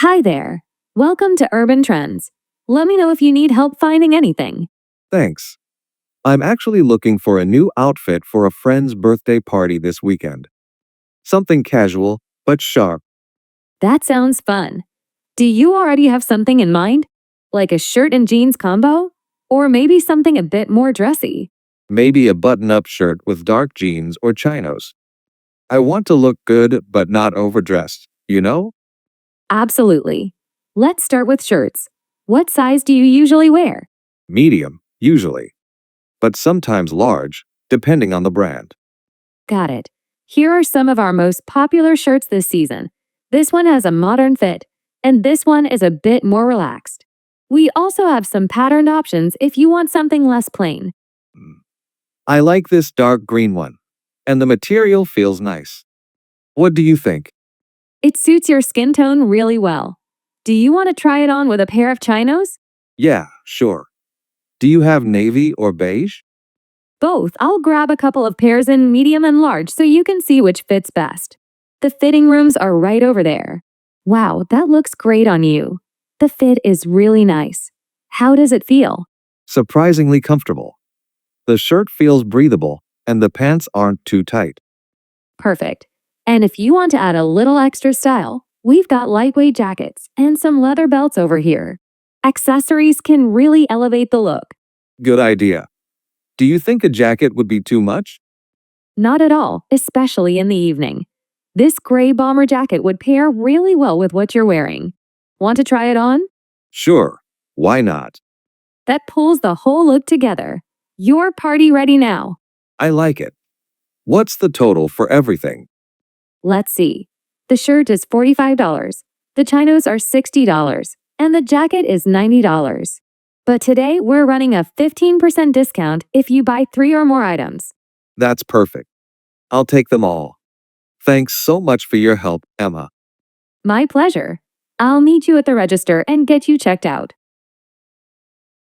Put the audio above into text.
Hi there. Welcome to Urban Trends. Let me know if you need help finding anything. Thanks. I'm actually looking for a new outfit for a friend's birthday party this weekend. Something casual, but sharp. That sounds fun. Do you already have something in mind? Like a shirt and jeans combo? Or maybe something a bit more dressy? Maybe a button up shirt with dark jeans or chinos. I want to look good, but not overdressed, you know? Absolutely. Let's start with shirts. What size do you usually wear? Medium, usually, but sometimes large, depending on the brand. Got it. Here are some of our most popular shirts this season. This one has a modern fit, and this one is a bit more relaxed. We also have some patterned options if you want something less plain. Mm. I like this dark green one, and the material feels nice. What do you think? It suits your skin tone really well. Do you want to try it on with a pair of chinos? Yeah, sure. Do you have navy or beige? Both. I'll grab a couple of pairs in medium and large so you can see which fits best. The fitting rooms are right over there. Wow, that looks great on you. The fit is really nice. How does it feel? Surprisingly comfortable. The shirt feels breathable, and the pants aren't too tight. Perfect. And if you want to add a little extra style, we've got lightweight jackets and some leather belts over here. Accessories can really elevate the look. Good idea. Do you think a jacket would be too much? Not at all, especially in the evening. This gray bomber jacket would pair really well with what you're wearing. Want to try it on? Sure. Why not? That pulls the whole look together. You're party ready now. I like it. What's the total for everything? Let's see. The shirt is $45, the chinos are $60, and the jacket is $90. But today we're running a 15% discount if you buy 3 or more items. That's perfect. I'll take them all. Thanks so much for your help, Emma. My pleasure. I'll meet you at the register and get you checked out.